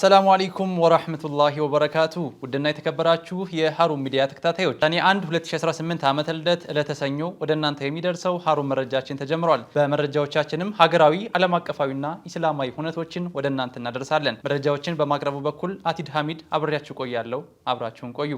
አሰላሙ አለይኩም ወራህመቱላሂ ወበረካቱ ውድና የተከበራችሁ የሃሩን ሚዲያ ተከታታዮች ሰኔ 1 2018 ዓመተ ልደት ዕለተ ሰኞ ወደ እናንተ የሚደርሰው ሃሩን መረጃችን ተጀምሯል። በመረጃዎቻችንም ሀገራዊ ዓለም አቀፋዊና ኢስላማዊ ሁነቶችን ወደ እናንተ እናደርሳለን። መረጃዎችን በማቅረቡ በኩል አቲድ ሐሚድ አብሬያችሁ ቆያለሁ። አብራችሁን ቆዩ።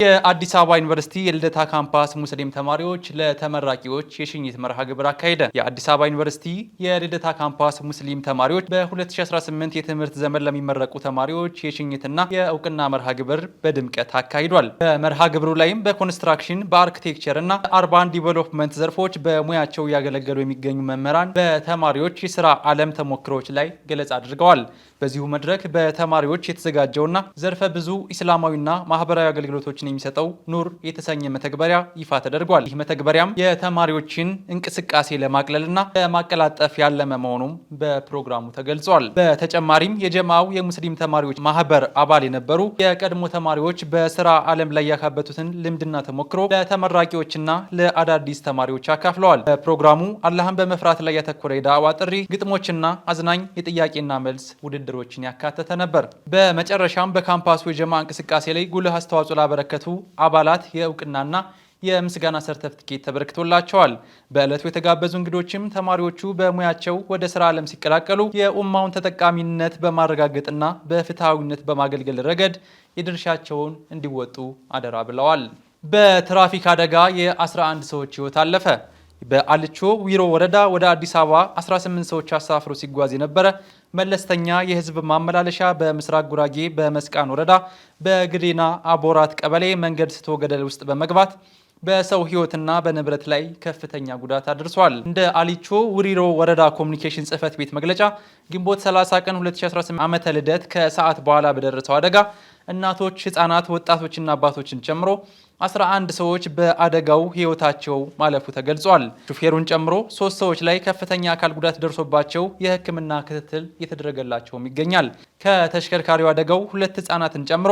የአዲስ አበባ ዩኒቨርሲቲ የልደታ ካምፓስ ሙስሊም ተማሪዎች ለተመራቂዎች የሽኝት መርሃ ግብር አካሄደ። የአዲስ አበባ ዩኒቨርሲቲ የልደታ ካምፓስ ሙስሊም ተማሪዎች በ2018 የትምህርት ዘመን ለሚመረቁ ተማሪዎች የሽኝትና የእውቅና መርሃ ግብር በድምቀት አካሂዷል። በመርሃ ግብሩ ላይም በኮንስትራክሽን፣ በአርክቴክቸር እና አርባን ዲቨሎፕመንት ዘርፎች በሙያቸው እያገለገሉ የሚገኙ መምህራን በተማሪዎች የስራ ዓለም ተሞክሮች ላይ ገለጻ አድርገዋል። በዚሁ መድረክ በተማሪዎች የተዘጋጀውና ዘርፈ ብዙ ኢስላማዊና ማህበራዊ አገልግሎቶችን የሚሰጠው ኑር የተሰኘ መተግበሪያ ይፋ ተደርጓል። ይህ መተግበሪያም የተማሪዎችን እንቅስቃሴ ለማቅለልና ለማቀላጠፍ ያለመ መሆኑም በፕሮግራሙ ተገልጿል። በተጨማሪም የጀማው የሙስሊም ተማሪዎች ማህበር አባል የነበሩ የቀድሞ ተማሪዎች በስራ ዓለም ላይ ያካበቱትን ልምድና ተሞክሮ ለተመራቂዎችና ለአዳዲስ ተማሪዎች አካፍለዋል። በፕሮግራሙ አላህን በመፍራት ላይ ያተኮረ የዳዕዋ ጥሪ፣ ግጥሞችና አዝናኝ የጥያቄና መልስ ውድድሮችን ያካተተ ነበር። በመጨረሻም በካምፓሱ የጀማ እንቅስቃሴ ላይ ጉልህ አስተዋጽኦ ላበረከቱ አባላት የእውቅናና የምስጋና ሰርተፍኬት ተበርክቶላቸዋል። በዕለቱ የተጋበዙ እንግዶችም ተማሪዎቹ በሙያቸው ወደ ስራ ዓለም ሲቀላቀሉ የኡማውን ተጠቃሚነት በማረጋገጥና በፍትሐዊነት በማገልገል ረገድ የድርሻቸውን እንዲወጡ አደራ ብለዋል። በትራፊክ አደጋ የ11 ሰዎች ህይወት አለፈ። በአልቾ ዊሮ ወረዳ ወደ አዲስ አበባ 18 ሰዎች አሳፍሮ ሲጓዝ የነበረ መለስተኛ የህዝብ ማመላለሻ በምስራቅ ጉራጌ በመስቃን ወረዳ በግዴና አቦራት ቀበሌ መንገድ ስቶ ገደል ውስጥ በመግባት በሰው ህይወትና በንብረት ላይ ከፍተኛ ጉዳት አድርሷል። እንደ አሊቾ ውሪሮ ወረዳ ኮሚኒኬሽን ጽህፈት ቤት መግለጫ ግንቦት 30 ቀን 2018 ዓመተ ልደት ከሰዓት በኋላ በደረሰው አደጋ እናቶች፣ ህፃናት፣ ወጣቶችና አባቶችን ጨምሮ 11 ሰዎች በአደጋው ህይወታቸው ማለፉ ተገልጿል። ሹፌሩን ጨምሮ 3 ሰዎች ላይ ከፍተኛ አካል ጉዳት ደርሶባቸው የህክምና ክትትል እየተደረገላቸውም ይገኛል። ከተሽከርካሪው አደጋው 2 ህፃናትን ጨምሮ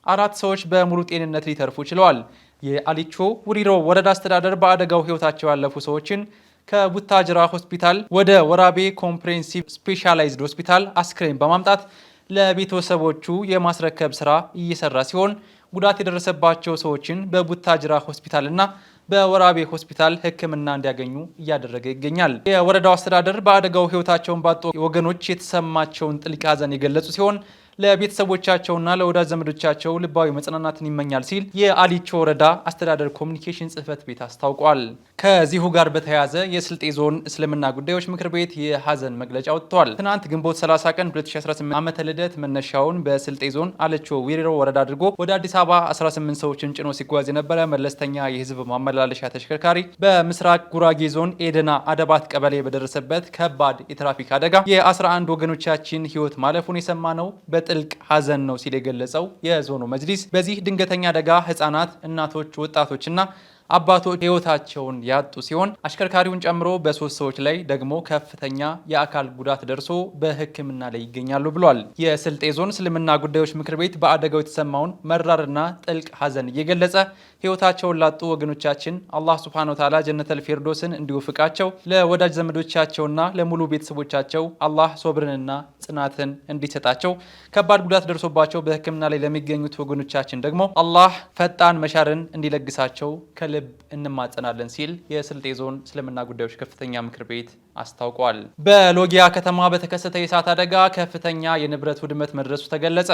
4 ሰዎች በሙሉ ጤንነት ሊተርፉ ችለዋል። የአሊቾ ውሪሮ ወረዳ አስተዳደር በአደጋው ህይወታቸው ያለፉ ሰዎችን ከቡታጅራ ሆስፒታል ወደ ወራቤ ኮምፕሬሄንሲቭ ስፔሻላይዝድ ሆስፒታል አስክሬን በማምጣት ለቤተሰቦቹ የማስረከብ ስራ እየሰራ ሲሆን ጉዳት የደረሰባቸው ሰዎችን በቡታጅራ ሆስፒታልና በወራቤ ሆስፒታል ህክምና እንዲያገኙ እያደረገ ይገኛል። የወረዳው አስተዳደር በአደጋው ህይወታቸውን ባጡ ወገኖች የተሰማቸውን ጥልቅ ሐዘን የገለጹ ሲሆን ለቤተሰቦቻቸውና ለወዳጅ ዘመዶቻቸው ልባዊ መጽናናትን ይመኛል ሲል የአሊቾ ወረዳ አስተዳደር ኮሚኒኬሽን ጽህፈት ቤት አስታውቋል። ከዚሁ ጋር በተያያዘ የስልጤ ዞን እስልምና ጉዳዮች ምክር ቤት የሐዘን መግለጫ ወጥቷል። ትናንት ግንቦት 30 ቀን 2018 ዓመተ ልደት መነሻውን በስልጤ ዞን አለቾ ዊሪሮ ወረዳ አድርጎ ወደ አዲስ አበባ 18 ሰዎችን ጭኖ ሲጓዝ የነበረ መለስተኛ የህዝብ ማመላለሻ ተሽከርካሪ በምስራቅ ጉራጌ ዞን ኤደና አደባት ቀበሌ በደረሰበት ከባድ የትራፊክ አደጋ የ11 ወገኖቻችን ህይወት ማለፉን የሰማ ነው ጥልቅ ሐዘን ነው ሲል የገለጸው የዞኑ መጅሊስ በዚህ ድንገተኛ አደጋ ህፃናት፣ እናቶች፣ ወጣቶችና አባቶች ህይወታቸውን ያጡ ሲሆን አሽከርካሪውን ጨምሮ በ3 ሰዎች ላይ ደግሞ ከፍተኛ የአካል ጉዳት ደርሶ በህክምና ላይ ይገኛሉ ብሏል። የስልጤ ዞን እስልምና ጉዳዮች ምክር ቤት በአደጋው የተሰማውን መራርና ጥልቅ ሐዘን እየገለጸ ህይወታቸውን ላጡ ወገኖቻችን አላህ ሱብሓነሁ ወተዓላ ጀነተል ፊርዶስን እንዲወፍቃቸው፣ ለወዳጅ ዘመዶቻቸውና ለሙሉ ቤተሰቦቻቸው አላህ ሶብርንና ጽናትን እንዲሰጣቸው፣ ከባድ ጉዳት ደርሶባቸው በህክምና ላይ ለሚገኙት ወገኖቻችን ደግሞ አላህ ፈጣን መሻርን እንዲለግሳቸው ከልብ እንማጸናለን ሲል የስልጤ ዞን እስልምና ጉዳዮች ከፍተኛ ምክር ቤት አስታውቋል። በሎጊያ ከተማ በተከሰተ የእሳት አደጋ ከፍተኛ የንብረት ውድመት መድረሱ ተገለጸ።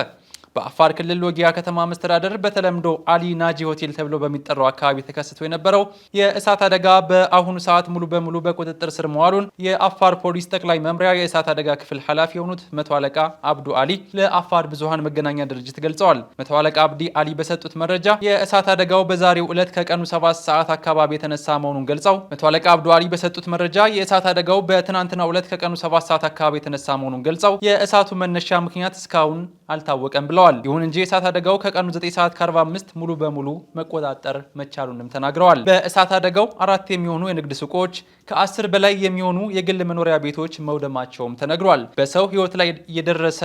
በአፋር ክልል ሎጊያ ከተማ መስተዳደር በተለምዶ አሊ ናጂ ሆቴል ተብሎ በሚጠራው አካባቢ ተከስቶ የነበረው የእሳት አደጋ በአሁኑ ሰዓት ሙሉ በሙሉ በቁጥጥር ስር መዋሉን የአፋር ፖሊስ ጠቅላይ መምሪያ የእሳት አደጋ ክፍል ኃላፊ የሆኑት መቶ አለቃ አብዱ አሊ ለአፋር ብዙሃን መገናኛ ድርጅት ገልጸዋል። መቶ አለቃ አብዲ አሊ በሰጡት መረጃ የእሳት አደጋው በዛሬው ዕለት ከቀኑ 7 ሰዓት አካባቢ የተነሳ መሆኑን ገልጸው መቶ አለቃ አብዱ አሊ በሰጡት መረጃ የእሳት አደጋው በትናንትናው ዕለት ከቀኑ 7 ሰዓት አካባቢ የተነሳ መሆኑን ገልጸው የእሳቱ መነሻ ምክንያት እስካሁን አልታወቀም ብለዋል። ይሁን እንጂ የእሳት አደጋው ከቀኑ 9 ሰዓት ከ45 ሙሉ በሙሉ መቆጣጠር መቻሉንም ተናግረዋል። በእሳት አደጋው 4 የሚሆኑ የንግድ ሱቆች፣ ከ10 በላይ የሚሆኑ የግል መኖሪያ ቤቶች መውደማቸውም ተነግሯል። በሰው ሕይወት ላይ የደረሰ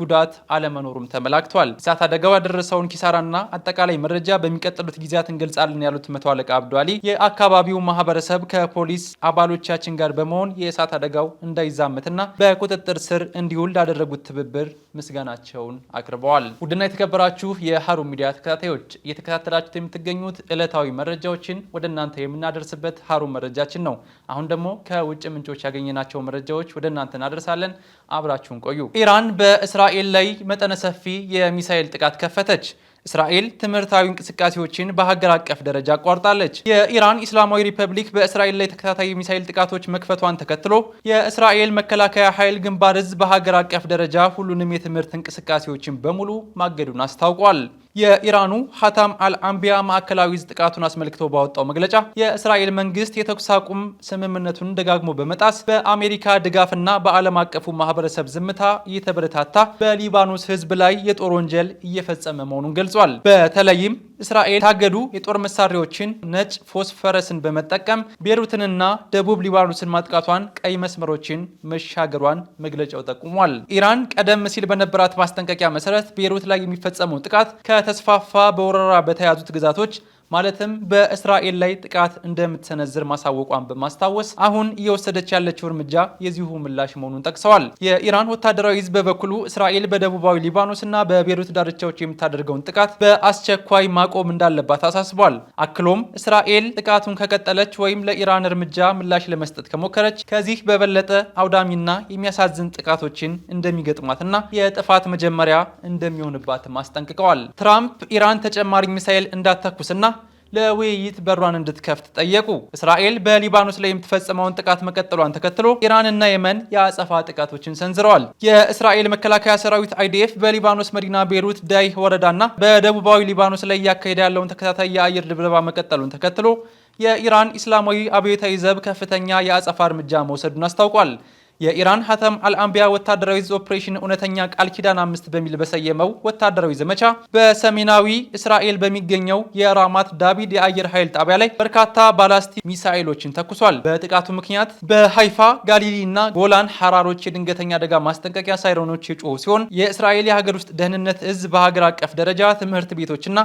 ጉዳት አለመኖሩም ተመላክቷል። እሳት አደጋው ያደረሰውን ኪሳራና አጠቃላይ መረጃ በሚቀጥሉት ጊዜያት እንገልጻለን ያሉት መቶ አለቃ አብዱ አሊ የአካባቢው ማህበረሰብ ከፖሊስ አባሎቻችን ጋር በመሆን የእሳት አደጋው እንዳይዛመትና በቁጥጥር ስር እንዲውል ላደረጉት ትብብር ምስጋናቸውን አቅርበዋል። ውድና የተከበራችሁ የሀሩን ሚዲያ ተከታታዮች እየተከታተላችሁት የምትገኙት ዕለታዊ መረጃዎችን ወደ እናንተ የምናደርስበት ሀሩን መረጃችን ነው። አሁን ደግሞ ከውጭ ምንጮች ያገኘናቸው መረጃዎች ወደ እናንተ እናደርሳለን። አብራችሁን ቆዩ። ኢራን በእስራኤል ላይ መጠነ ሰፊ የሚሳኤል ጥቃት ከፈተች። እስራኤል ትምህርታዊ እንቅስቃሴዎችን በሀገር አቀፍ ደረጃ አቋርጣለች። የኢራን ኢስላማዊ ሪፐብሊክ በእስራኤል ላይ ተከታታይ ሚሳኤል ጥቃቶች መክፈቷን ተከትሎ የእስራኤል መከላከያ ኃይል ግንባር እዝ በሀገር አቀፍ ደረጃ ሁሉንም የትምህርት እንቅስቃሴዎችን በሙሉ ማገዱን አስታውቋል። የኢራኑ ሀታም አልአንቢያ ማዕከላዊ እዝ ጥቃቱን አስመልክቶ ባወጣው መግለጫ የእስራኤል መንግስት የተኩስ አቁም ስምምነቱን ደጋግሞ በመጣስ በአሜሪካ ድጋፍና በዓለም አቀፉ ማህበረሰብ ዝምታ እየተበረታታ በሊባኖስ ሕዝብ ላይ የጦር ወንጀል እየፈጸመ መሆኑን ገልጿል። በተለይም እስራኤል ታገዱ የጦር መሳሪያዎችን ነጭ ፎስፈረስን በመጠቀም ቤሩትንና ደቡብ ሊባኖስን ማጥቃቷን፣ ቀይ መስመሮችን መሻገሯን መግለጫው ጠቁሟል። ኢራን ቀደም ሲል በነበራት ማስጠንቀቂያ መሰረት ቤሩት ላይ የሚፈጸመው ጥቃት ከተስፋፋ በወረራ በተያዙት ግዛቶች ማለትም በእስራኤል ላይ ጥቃት እንደምትሰነዝር ማሳወቋን በማስታወስ አሁን እየወሰደች ያለችው እርምጃ የዚሁ ምላሽ መሆኑን ጠቅሰዋል። የኢራን ወታደራዊ ህዝብ በበኩሉ እስራኤል በደቡባዊ ሊባኖስና በቤሩት ዳርቻዎች የምታደርገውን ጥቃት በአስቸኳይ ማቆም እንዳለባት አሳስቧል። አክሎም እስራኤል ጥቃቱን ከቀጠለች ወይም ለኢራን እርምጃ ምላሽ ለመስጠት ከሞከረች ከዚህ በበለጠ አውዳሚና የሚያሳዝን ጥቃቶችን እንደሚገጥሟትና የጥፋት መጀመሪያ እንደሚሆንባትም አስጠንቅቀዋል። ትራምፕ ኢራን ተጨማሪ ሚሳኤል እንዳትተኩስና ለውይይት በሯን እንድትከፍት ጠየቁ። እስራኤል በሊባኖስ ላይ የምትፈጽመውን ጥቃት መቀጠሏን ተከትሎ ኢራንና የመን የአጸፋ ጥቃቶችን ሰንዝረዋል። የእስራኤል መከላከያ ሰራዊት አይዲኤፍ በሊባኖስ መዲና ቤሩት ዳይህ ወረዳና በደቡባዊ ሊባኖስ ላይ እያካሄደ ያለውን ተከታታይ የአየር ድብደባ መቀጠሉን ተከትሎ የኢራን ኢስላማዊ አብዮታዊ ዘብ ከፍተኛ የአጸፋ እርምጃ መውሰዱን አስታውቋል። የኢራን ሀተም አልአንቢያ ወታደራዊ ኦፕሬሽን እውነተኛ ቃል ኪዳን 5 በሚል በሰየመው ወታደራዊ ዘመቻ በሰሜናዊ እስራኤል በሚገኘው የራማት ዳቪድ የአየር ኃይል ጣቢያ ላይ በርካታ ባላስቲክ ሚሳኤሎችን ተኩሷል። በጥቃቱ ምክንያት በሃይፋ ጋሊሊ እና ጎላን ሐራሮች የድንገተኛ አደጋ ማስጠንቀቂያ ሳይረኖች የጮሁ ሲሆን የእስራኤል የሀገር ውስጥ ደህንነት እዝ በሀገር አቀፍ ደረጃ ትምህርት ቤቶችና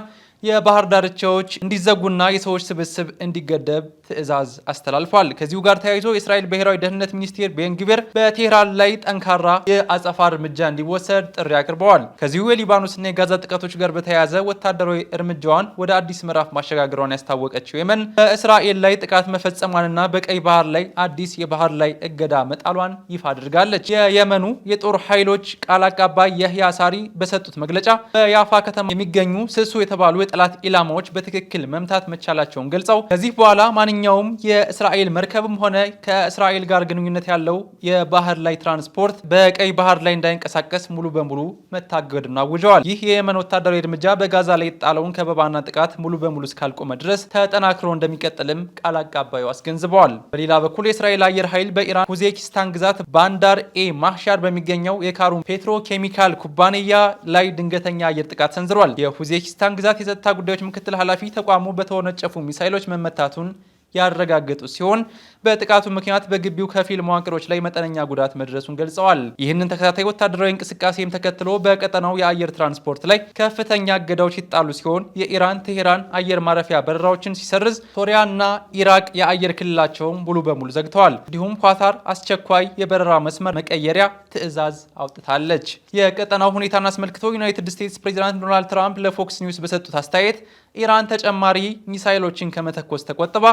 የባህር ዳርቻዎች እንዲዘጉና የሰዎች ስብስብ እንዲገደብ ትዕዛዝ አስተላልፏል። ከዚሁ ጋር ተያይዞ የእስራኤል ብሔራዊ ደህንነት ሚኒስቴር ቤን ግቪር በቴህራን ላይ ጠንካራ የአጸፋ እርምጃ እንዲወሰድ ጥሪ አቅርበዋል። ከዚሁ የሊባኖስና የጋዛ ጥቃቶች ጋር በተያያዘ ወታደራዊ እርምጃዋን ወደ አዲስ ምዕራፍ ማሸጋገሯን ያስታወቀችው የመን በእስራኤል ላይ ጥቃት መፈጸሟንና በቀይ ባህር ላይ አዲስ የባህር ላይ እገዳ መጣሏን ይፋ አድርጋለች። የየመኑ የጦር ኃይሎች ቃል አቀባይ የህያ ሳሪ በሰጡት መግለጫ በያፋ ከተማ የሚገኙ ስሱ የተባሉ የጠላት ኢላማዎች በትክክል መምታት መቻላቸውን ገልጸው ከዚህ በኋላ ማንኛውም የእስራኤል መርከብም ሆነ ከእስራኤል ጋር ግንኙነት ያለው የባህር ላይ ትራንስፖርት በቀይ ባህር ላይ እንዳይንቀሳቀስ ሙሉ በሙሉ መታገዱን አውጀዋል። ይህ የየመን ወታደራዊ እርምጃ በጋዛ ላይ የጣለውን ከበባና ጥቃት ሙሉ በሙሉ እስካልቆመ ድረስ ተጠናክሮ እንደሚቀጥልም ቃል አቀባዩ አስገንዝበዋል። በሌላ በኩል የእስራኤል አየር ኃይል በኢራን ሁዜኪስታን ግዛት ባንዳር ማህሻር በሚገኘው የካሩን ፔትሮ ኬሚካል ኩባንያ ላይ ድንገተኛ አየር ጥቃት ሰንዝሯል። የሁዜኪስታን ግዛት የጸጥታ ጉዳዮች ምክትል ኃላፊ ተቋሙ በተወነጨፉ ሚሳኤሎች መመታቱን ያረጋገጡ ሲሆን በጥቃቱ ምክንያት በግቢው ከፊል መዋቅሮች ላይ መጠነኛ ጉዳት መድረሱን ገልጸዋል። ይህንን ተከታታይ ወታደራዊ እንቅስቃሴም ተከትሎ በቀጠናው የአየር ትራንስፖርት ላይ ከፍተኛ እገዳዎች ይጣሉ ሲሆን የኢራን ቴሄራን አየር ማረፊያ በረራዎችን ሲሰርዝ፣ ሶሪያና ኢራቅ የአየር ክልላቸውን ሙሉ በሙሉ ዘግተዋል። እንዲሁም ኳታር አስቸኳይ የበረራ መስመር መቀየሪያ ትዕዛዝ አውጥታለች። የቀጠናው ሁኔታን አስመልክቶ ዩናይትድ ስቴትስ ፕሬዚዳንት ዶናልድ ትራምፕ ለፎክስ ኒውስ በሰጡት አስተያየት ኢራን ተጨማሪ ሚሳይሎችን ከመተኮስ ተቆጥባ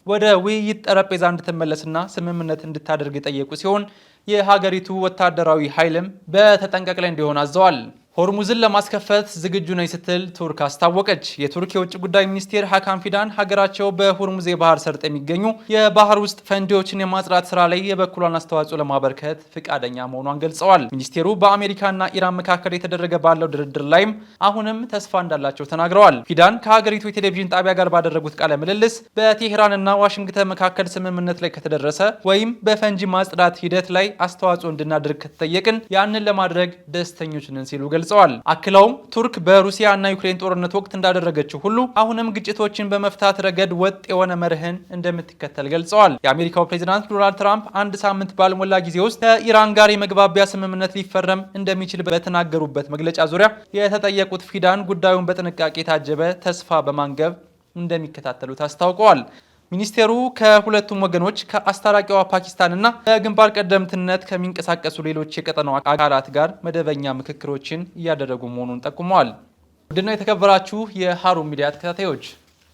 ወደ ውይይት ጠረጴዛ እንድትመለስና ስምምነት እንድታደርግ የጠየቁ ሲሆን የሀገሪቱ ወታደራዊ ኃይልም በተጠንቀቅ ላይ እንዲሆን አዘዋል። ሆርሙዝን ለማስከፈት ዝግጁ ነኝ ስትል ቱርክ አስታወቀች። የቱርክ የውጭ ጉዳይ ሚኒስቴር ሀካም ፊዳን ሀገራቸው በሆርሙዝ የባህር ሰርጥ የሚገኙ የባህር ውስጥ ፈንጂዎችን የማጽዳት ስራ ላይ የበኩሏን አስተዋጽኦ ለማበርከት ፍቃደኛ መሆኗን ገልጸዋል። ሚኒስቴሩ በአሜሪካና ኢራን መካከል የተደረገ ባለው ድርድር ላይም አሁንም ተስፋ እንዳላቸው ተናግረዋል። ፊዳን ከሀገሪቱ የቴሌቪዥን ጣቢያ ጋር ባደረጉት ቃለ ምልልስ በቴሄራንና ዋሽንግተን መካከል ስምምነት ላይ ከተደረሰ ወይም በፈንጂ ማጽዳት ሂደት ላይ አስተዋጽኦ እንድናደርግ ከተጠየቅን ያንን ለማድረግ ደስተኞች ነን ሲሉ ገልጸዋል። ገልጸዋል። አክለውም ቱርክ በሩሲያ እና ዩክሬን ጦርነት ወቅት እንዳደረገችው ሁሉ አሁንም ግጭቶችን በመፍታት ረገድ ወጥ የሆነ መርህን እንደምትከተል ገልጸዋል። የአሜሪካው ፕሬዚዳንት ዶናልድ ትራምፕ አንድ ሳምንት ባልሞላ ጊዜ ውስጥ ከኢራን ጋር የመግባቢያ ስምምነት ሊፈረም እንደሚችል በተናገሩበት መግለጫ ዙሪያ የተጠየቁት ፊዳን ጉዳዩን በጥንቃቄ የታጀበ ተስፋ በማንገብ እንደሚከታተሉት አስታውቀዋል። ሚኒስቴሩ ከሁለቱም ወገኖች ከአስታራቂዋ ፓኪስታንና በግንባር ቀደምትነት ከሚንቀሳቀሱ ሌሎች የቀጠናው አካላት ጋር መደበኛ ምክክሮችን እያደረጉ መሆኑን ጠቁመዋል። ውድና የተከበራችሁ የሃሩን ሚዲያ ተከታታዮች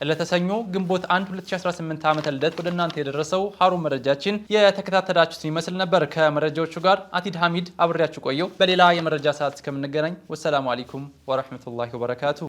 ለተሰኞ ግንቦት 1 2018 ዓመተ ልደት ወደ እናንተ የደረሰው ሃሩን መረጃችን የተከታተላችሁትን ይመስል ነበር። ከመረጃዎቹ ጋር አቲድ ሐሚድ አብሬያችሁ ቆየው። በሌላ የመረጃ ሰዓት እስከምንገናኝ ወሰላሙ አለይኩም ወራህመቱላሂ ወበረካቱ።